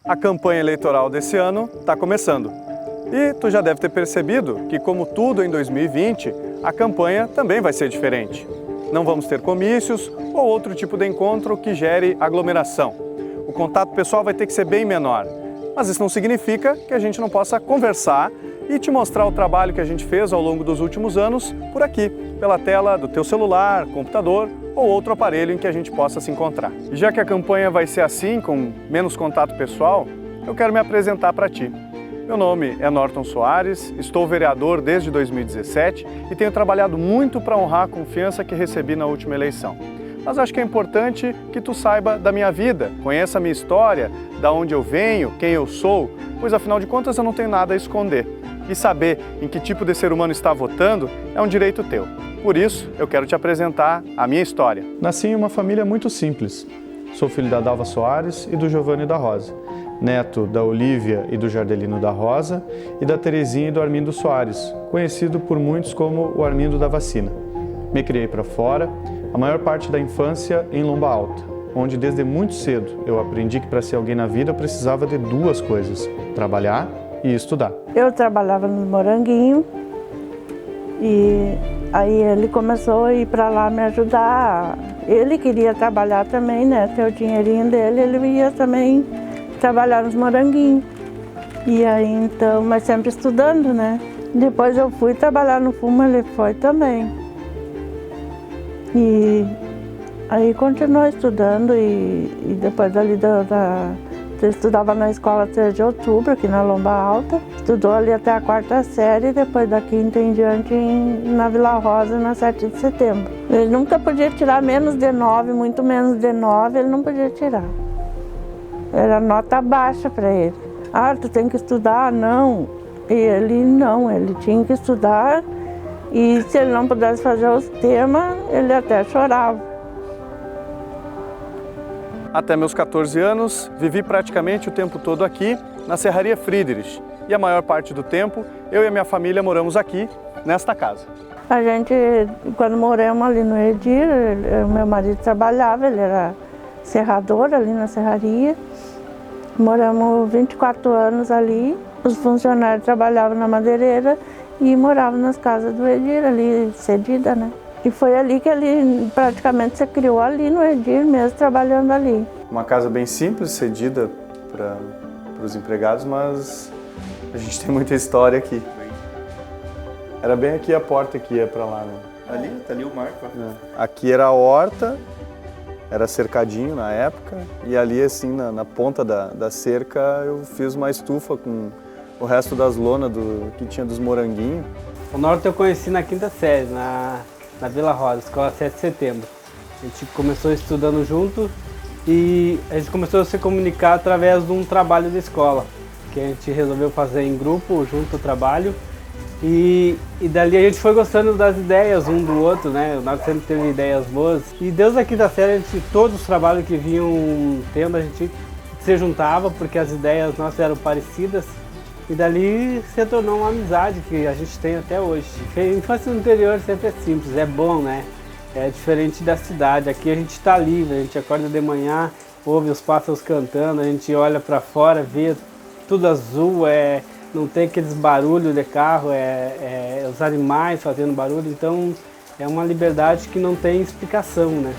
A campanha eleitoral desse ano está começando. E tu já deve ter percebido que, como tudo em 2020, a campanha também vai ser diferente. Não vamos ter comícios ou outro tipo de encontro que gere aglomeração. O contato pessoal vai ter que ser bem menor. Mas isso não significa que a gente não possa conversar e te mostrar o trabalho que a gente fez ao longo dos últimos anos por aqui, pela tela do teu celular, computador ou outro aparelho em que a gente possa se encontrar. E já que a campanha vai ser assim, com menos contato pessoal, eu quero me apresentar para ti. Meu nome é Norton Soares, estou vereador desde 2017 e tenho trabalhado muito para honrar a confiança que recebi na última eleição. Mas acho que é importante que tu saiba da minha vida, conheça a minha história, da onde eu venho, quem eu sou, pois afinal de contas eu não tenho nada a esconder. E saber em que tipo de ser humano está votando é um direito teu. Por isso, eu quero te apresentar a minha história. Nasci em uma família muito simples. Sou filho da Dalva Soares e do Giovanni da Rosa, neto da Olívia e do Jardelino da Rosa e da Terezinha e do Armindo Soares, conhecido por muitos como o Armindo da Vacina. Me criei para fora, a maior parte da infância em Lomba Alta, onde desde muito cedo eu aprendi que para ser alguém na vida eu precisava de duas coisas: trabalhar e estudar. Eu trabalhava no Moranguinho e aí ele começou a ir para lá me ajudar. Ele queria trabalhar também, né? Ter o dinheirinho dele, ele ia também trabalhar nos Moranguinhos. E aí então, mas sempre estudando, né? Depois eu fui trabalhar no Fumo, ele foi também. E aí continuou estudando e depois ali eu estudava na escola 3 de outubro, aqui na Lomba Alta. Estudou ali até a 4ª série, depois da 5ª em diante na Vila Rosa, na 7 de setembro. Ele nunca podia tirar menos de 9, muito menos de 9, ele não podia tirar. Era nota baixa para ele. Ah, tu tem que estudar? Não. E ele não, ele tinha que estudar e se ele não pudesse fazer os temas, ele até chorava. Até meus 14 anos, vivi praticamente o tempo todo aqui, na Serraria Friedrich. E a maior parte do tempo, eu e a minha família moramos aqui, nesta casa. A gente, quando moramos ali no Edir, meu marido trabalhava, ele era serrador ali na serraria. Moramos 24 anos ali, os funcionários trabalhavam na madeireira e moravam nas casas do Edir, ali cedida, né? E foi ali que ele praticamente se criou ali no Edir mesmo, trabalhando ali. Uma casa bem simples, cedida para os empregados, mas a gente tem muita história aqui. Era bem aqui a porta que ia para lá, né? Ali, tá ali o marco. Aqui era a horta, era cercadinho na época, e ali assim na ponta da cerca eu fiz uma estufa com o resto das lonas que tinha dos moranguinhos. O Norton eu conheci na 5ª série, na Vila Rosa, escola 7 de setembro. A gente começou estudando junto e a gente começou a se comunicar através de um trabalho da escola, que a gente resolveu fazer em grupo, junto ao trabalho. E dali a gente foi gostando das ideias um do outro, né? O Norton sempre teve ideias boas. E desde a 5ª série, todos os trabalhos que vinham tendo, a gente se juntava porque as ideias nossas eram parecidas. E dali se tornou uma amizade que a gente tem até hoje. A infância no interior sempre é simples, é bom, né? É diferente da cidade. Aqui a gente está livre, a gente acorda de manhã, ouve os pássaros cantando, a gente olha para fora, vê tudo azul, não tem aqueles barulhos de carro, os animais fazendo barulho, então é uma liberdade que não tem explicação, né?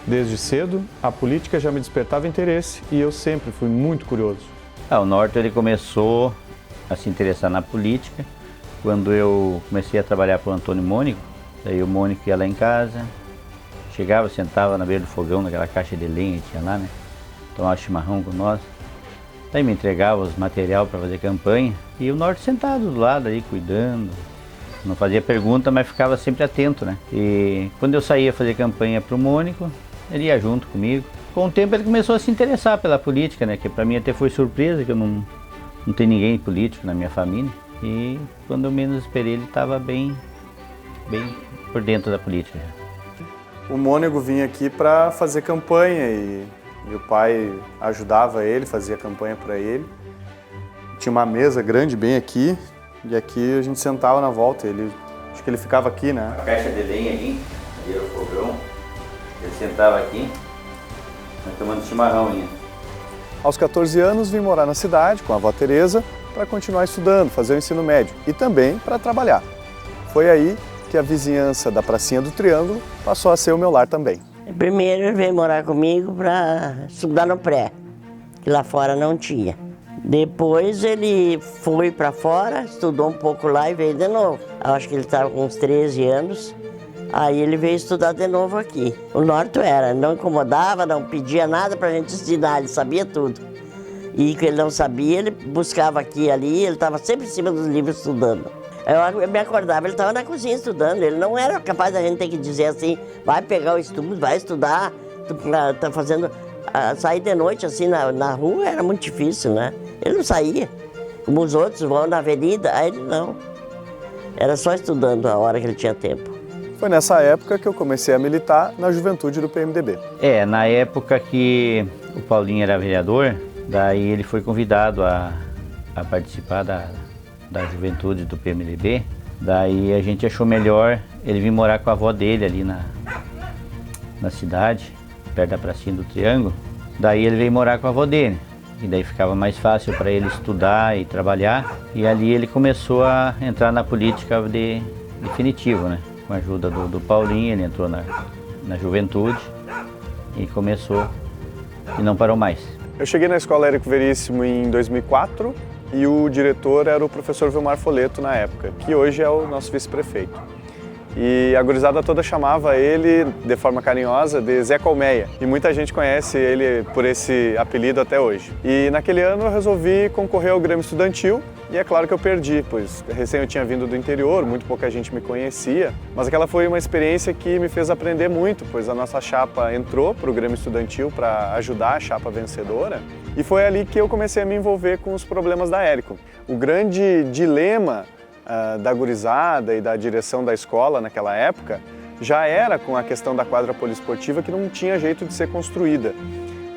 Desde cedo, a política já me despertava interesse e eu sempre fui muito curioso. O Norton ele começou a se interessar na política quando eu comecei a trabalhar para o Antônio Mônico. Daí o Mônico ia lá em casa, chegava, sentava na beira do fogão, naquela caixa de lenha que tinha lá, né? Tomava chimarrão com nós. Daí me entregava os material para fazer campanha e o Norton sentado do lado ali, cuidando. Não fazia pergunta, mas ficava sempre atento, né? E quando eu saía fazer campanha para o Mônico, ele ia junto comigo. Com o tempo ele começou a se interessar pela política, né? Que para mim até foi surpresa, que eu não tem ninguém político na minha família. E quando eu menos esperei, ele estava bem por dentro da política. O Mônego vinha aqui para fazer campanha e meu pai ajudava ele, fazia campanha para ele. Tinha uma mesa grande bem aqui e aqui a gente sentava na volta. Acho que ele ficava aqui, né? A caixa de lenha ali era o fogão. Ele sentava aqui, nós tomando chimarrão ainda. Aos 14 anos vim morar na cidade com a avó Teresa para continuar estudando, fazer o ensino médio e também para trabalhar. Foi aí que a vizinhança da Pracinha do Triângulo passou a ser o meu lar também. Primeiro ele veio morar comigo para estudar no pré, que lá fora não tinha. Depois ele foi para fora, estudou um pouco lá e veio de novo. Acho que ele estava com uns 13 anos, aí ele veio estudar de novo aqui. O Norto não incomodava, não pedia nada para a gente ensinar, ele sabia tudo. E que ele não sabia, ele buscava aqui e ali, ele estava sempre em cima dos livros estudando. Eu me acordava, ele estava na cozinha estudando, ele não era capaz da gente ter que dizer assim, vai pegar o estudo, vai estudar, tá fazendo... Sair de noite assim na rua era muito difícil, né? Ele não saía, como os outros vão na avenida, aí ele não. Era só estudando a hora que ele tinha tempo. Foi nessa época que eu comecei a militar na juventude do PMDB. Na época que o Paulinho era vereador, daí ele foi convidado a participar da juventude do PMDB. Daí a gente achou melhor ele vir morar com a avó dele ali na cidade, perto da Pracinha do Triângulo. Daí ele veio morar com a avó dele. E daí ficava mais fácil para ele estudar e trabalhar. E ali ele começou a entrar na política definitivo, né? Com a ajuda do Paulinho, ele entrou na juventude e começou e não parou mais. Eu cheguei na Escola Érico Veríssimo em 2004 e o diretor era o professor Vilmar Folleto na época, que hoje é o nosso vice-prefeito. E a gurizada toda chamava ele, de forma carinhosa, de Zé Colmeia. E muita gente conhece ele por esse apelido até hoje. E naquele ano eu resolvi concorrer ao Grêmio Estudantil. E é claro que eu perdi, pois recém eu tinha vindo do interior, muito pouca gente me conhecia. Mas aquela foi uma experiência que me fez aprender muito, pois a nossa chapa entrou para o Grêmio Estudantil para ajudar a chapa vencedora. E foi ali que eu comecei a me envolver com os problemas da Érico. O grande dilema da gurizada e da direção da escola naquela época já era com a questão da quadra poliesportiva que não tinha jeito de ser construída.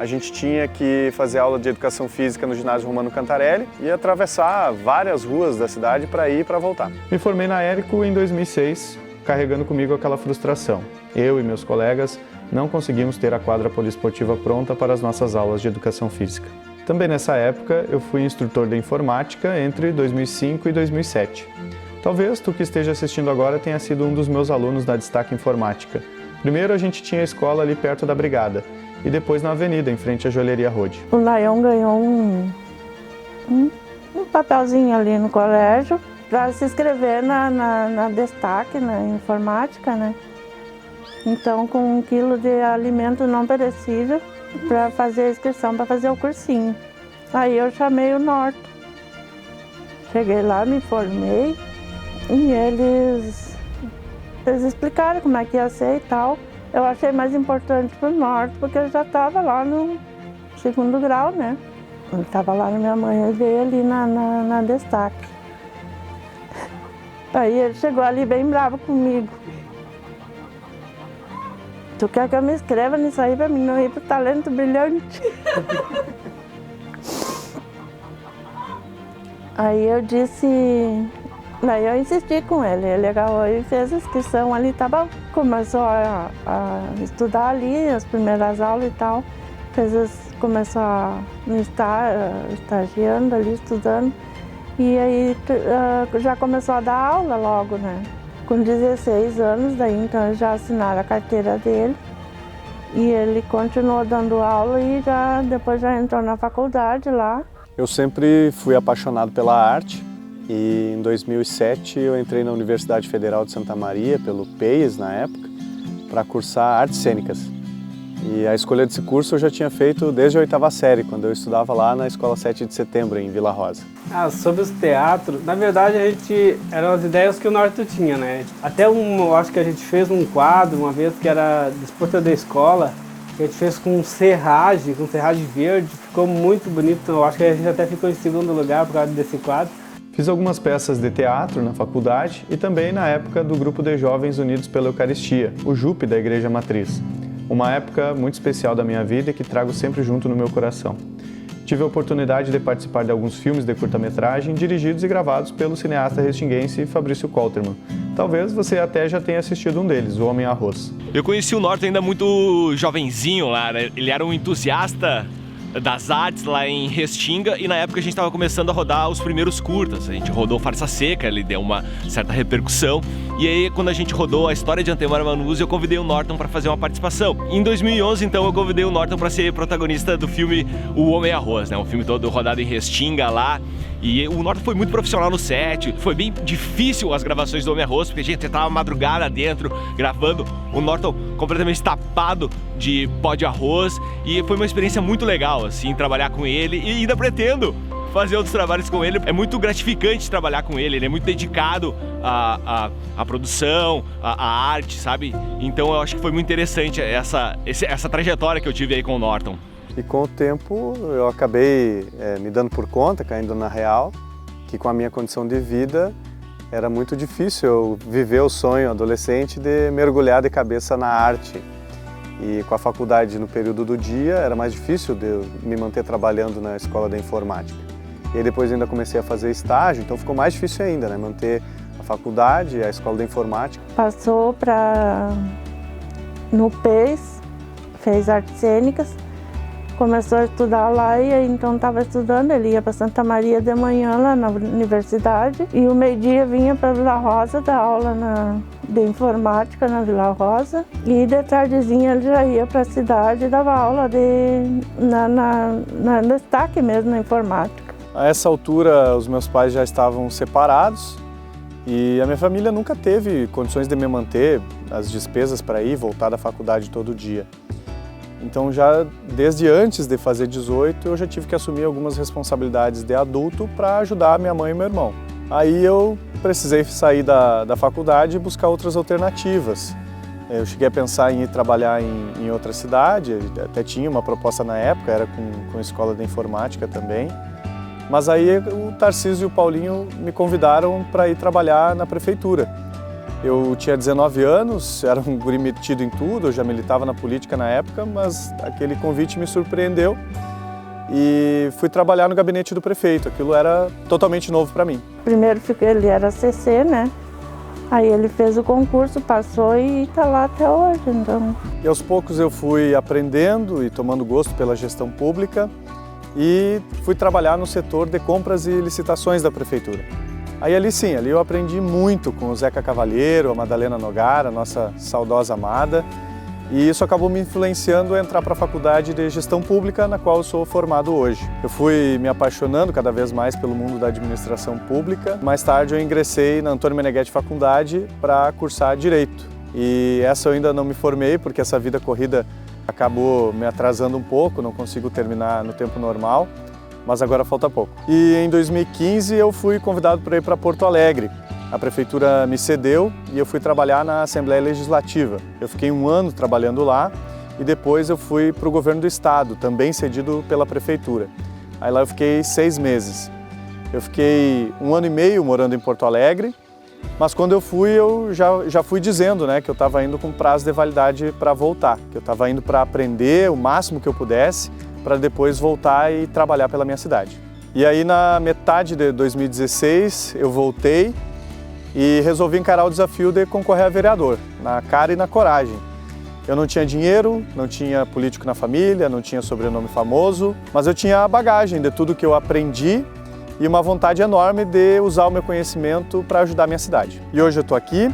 A gente tinha que fazer aula de educação física no ginásio Romano Cantarelli e atravessar várias ruas da cidade para ir e para voltar. Me formei na Érico em 2006, carregando comigo aquela frustração. Eu e meus colegas não conseguimos ter a quadra poliesportiva pronta para as nossas aulas de educação física. Também nessa época eu fui instrutor de informática entre 2005 e 2007. Talvez tu que esteja assistindo agora tenha sido um dos meus alunos da Destaque Informática. Primeiro a gente tinha a escola ali perto da Brigada e depois na avenida, em frente à Joalheria Rode. O Laion ganhou um papelzinho ali no colégio para se inscrever na Destaque, na Informática, né? Então com 1 quilo de alimento não perecível para fazer a inscrição, para fazer o cursinho. Aí eu chamei o Norto. Cheguei lá, me formei e eles explicaram como é que ia ser e tal. Eu achei mais importante para o Norte, porque eu já estava lá no 2º grau, né? Ele estava lá na minha mãe e veio ali na Destaque. Aí ele chegou ali bem bravo comigo. Tu quer que eu me inscreva nisso aí para mim não ir pro Talento Brilhante? Aí eu disse... Daí eu insisti com ele, ele agarrou e fez a inscrição ali, tá bom. Começou a estudar ali, as primeiras aulas e tal. Começou a estar estagiando ali, estudando. E aí já começou a dar aula logo, né? Com 16 anos, daí então já assinaram a carteira dele. E ele continuou dando aula e depois já entrou na faculdade lá. Eu sempre fui apaixonado pela arte e em 2007 eu entrei na Universidade Federal de Santa Maria, pelo PEIS na época, para cursar artes cênicas. E a escolha desse curso eu já tinha feito desde a 8ª série, quando eu estudava lá na Escola 7 de Setembro, em Vila Rosa. Sobre os teatros, na verdade eram as ideias que o Norte tinha, né? Até eu acho que a gente fez um quadro uma vez que era Desporto da Escola, que a gente fez com serragem verde, ficou muito bonito, eu acho que a gente até ficou em 2º lugar por causa desse quadro. Fiz algumas peças de teatro na faculdade e também na época do Grupo de Jovens Unidos pela Eucaristia, o JUP da Igreja Matriz. Uma época muito especial da minha vida e que trago sempre junto no meu coração. Tive a oportunidade de participar de alguns filmes de curta-metragem dirigidos e gravados pelo cineasta restinguense Fabrício Kolterman. Talvez você até já tenha assistido um deles, O Homem-Arroz. Eu conheci o Norte ainda muito jovenzinho lá, né? Ele era um entusiasta das Artes lá em Restinga, e na época a gente estava começando a rodar os primeiros curtas. A gente rodou Farsa Seca, ele deu uma certa repercussão, e aí quando a gente rodou a história de Antemar Manuzzi, eu convidei o Norton para fazer uma participação. Em 2011, então, eu convidei o Norton para ser protagonista do filme O Homem-Arroz, né? Um filme todo rodado em Restinga lá. E o Norton foi muito profissional no set, foi bem difícil as gravações do Homem-Arroz, porque a gente tava madrugada dentro, gravando, o Norton completamente tapado de pó de arroz, e foi uma experiência muito legal, assim, trabalhar com ele, e ainda pretendo fazer outros trabalhos com ele. É muito gratificante trabalhar com ele, ele é muito dedicado à produção, à arte, sabe? Então eu acho que foi muito interessante essa trajetória que eu tive aí com o Norton. E com o tempo eu acabei me dando por conta, caindo na real, que com a minha condição de vida era muito difícil eu viver o sonho adolescente de mergulhar de cabeça na arte. E com a faculdade no período do dia era mais difícil de eu me manter trabalhando na escola da informática. E aí depois ainda comecei a fazer estágio, então ficou mais difícil ainda, né? Manter a faculdade, a escola da informática. Passou no PES, fez artes cênicas. Começou a estudar lá e aí então estava estudando, ele ia para Santa Maria de manhã lá na universidade e o meio-dia vinha para Vila Rosa dar aula de informática na Vila Rosa e de tardezinha ele já ia para a cidade e dava aula na destaque mesmo na informática. A essa altura os meus pais já estavam separados e a minha família nunca teve condições de me manter, as despesas para ir e voltar da faculdade todo dia. Então já desde antes de fazer 18 eu já tive que assumir algumas responsabilidades de adulto para ajudar minha mãe e meu irmão. Aí eu precisei sair da faculdade e buscar outras alternativas. Eu cheguei a pensar em ir trabalhar em outra cidade, até tinha uma proposta na época, era com a escola de informática também. Mas aí o Tarcísio e o Paulinho me convidaram para ir trabalhar na prefeitura. Eu tinha 19 anos, era um guri metido em tudo, eu já militava na política na época, mas aquele convite me surpreendeu e fui trabalhar no gabinete do prefeito. Aquilo era totalmente novo para mim. Primeiro ele era CC, né? Aí ele fez o concurso, passou e está lá até hoje. Então. E aos poucos eu fui aprendendo e tomando gosto pela gestão pública e fui trabalhar no setor de compras e licitações da prefeitura. Aí ali sim, ali eu aprendi muito com o Zeca Cavalheiro, a Madalena Nogara, nossa saudosa amada, e isso acabou me influenciando a entrar para a faculdade de gestão pública, na qual eu sou formado hoje. Eu fui me apaixonando cada vez mais pelo mundo da administração pública. Mais tarde eu ingressei na Antônio Meneghetti Faculdade para cursar Direito. E essa eu ainda não me formei, porque essa vida corrida acabou me atrasando um pouco, não consigo terminar no tempo normal. Mas agora falta pouco. E em 2015 eu fui convidado para ir para Porto Alegre. A prefeitura me cedeu e eu fui trabalhar na Assembleia Legislativa. Eu fiquei 1 ano trabalhando lá e depois eu fui para o governo do estado, também cedido pela prefeitura. Aí lá eu fiquei 6 meses. Eu fiquei 1 ano e meio morando em Porto Alegre, mas quando eu já fui dizendo, né, que eu estava indo com prazo de validade para voltar, que eu estava indo para aprender o máximo que eu pudesse, para depois voltar e trabalhar pela minha cidade. E aí na metade de 2016 eu voltei e resolvi encarar o desafio de concorrer a vereador, na cara e na coragem. Eu não tinha dinheiro, não tinha político na família, não tinha sobrenome famoso, mas eu tinha a bagagem de tudo que eu aprendi e uma vontade enorme de usar o meu conhecimento para ajudar a minha cidade. E hoje eu estou aqui,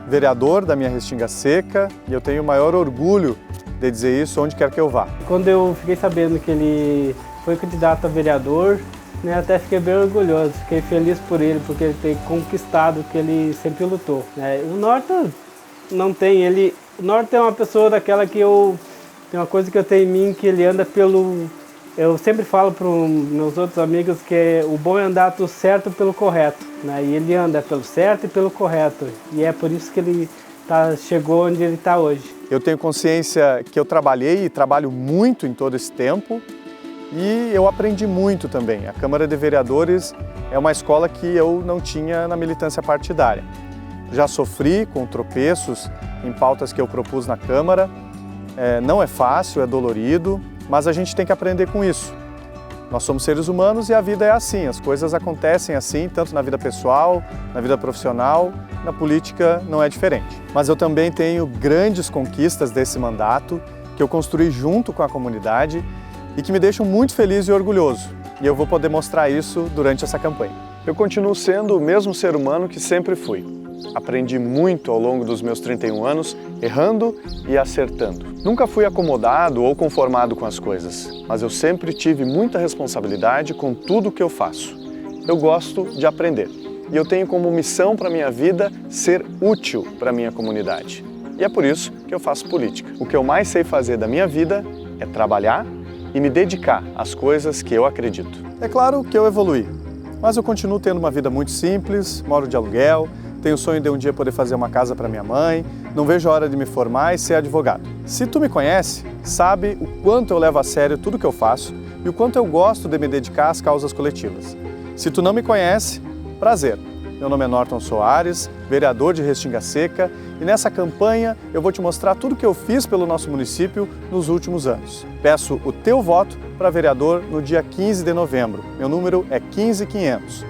vereador da minha Restinga Seca, e eu tenho o maior orgulho de dizer isso onde quer que eu vá. Quando eu fiquei sabendo que ele foi candidato a vereador, né, até fiquei bem orgulhoso, fiquei feliz por ele, porque ele tem conquistado o que ele sempre lutou. Né? O Norton não tem, o Norton é uma pessoa daquela que tem uma coisa que eu tenho em mim, que ele anda eu sempre falo para os meus outros amigos que o bom é andar do certo pelo correto, né? E ele anda pelo certo e pelo correto, e é por isso que ele chegou onde ele está hoje. Eu tenho consciência que eu trabalhei e trabalho muito em todo esse tempo e eu aprendi muito também. A Câmara de Vereadores é uma escola que eu não tinha na militância partidária. Já sofri com tropeços em pautas que eu propus na Câmara. Não é fácil, é dolorido, mas a gente tem que aprender com isso. Nós somos seres humanos e a vida é assim, as coisas acontecem assim, tanto na vida pessoal, na vida profissional, na política não é diferente. Mas eu também tenho grandes conquistas desse mandato, que eu construí junto com a comunidade e que me deixam muito feliz e orgulhoso. E eu vou poder mostrar isso durante essa campanha. Eu continuo sendo o mesmo ser humano que sempre fui. Aprendi muito ao longo dos meus 31 anos, errando e acertando. Nunca fui acomodado ou conformado com as coisas, mas eu sempre tive muita responsabilidade com tudo que eu faço. Eu gosto de aprender e eu tenho como missão para minha vida ser útil para a minha comunidade. E é por isso que eu faço política. O que eu mais sei fazer da minha vida é trabalhar e me dedicar às coisas que eu acredito. É claro que eu evoluí, mas eu continuo tendo uma vida muito simples, moro de aluguel, tenho o sonho de um dia poder fazer uma casa para minha mãe, não vejo a hora de me formar e ser advogado. Se tu me conhece, sabe o quanto eu levo a sério tudo que eu faço e o quanto eu gosto de me dedicar às causas coletivas. Se tu não me conhece, prazer. Meu nome é Norton Soares, vereador de Restinga Seca, e nessa campanha eu vou te mostrar tudo que eu fiz pelo nosso município nos últimos anos. Peço o teu voto para vereador no dia 15 de novembro. Meu número é 15500.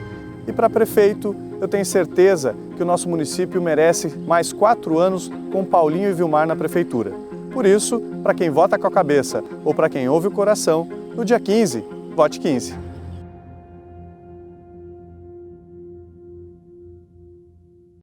E para prefeito, eu tenho certeza que o nosso município merece mais 4 anos com Paulinho e Vilmar na prefeitura. Por isso, para quem vota com a cabeça ou para quem ouve o coração, no dia 15, vote 15.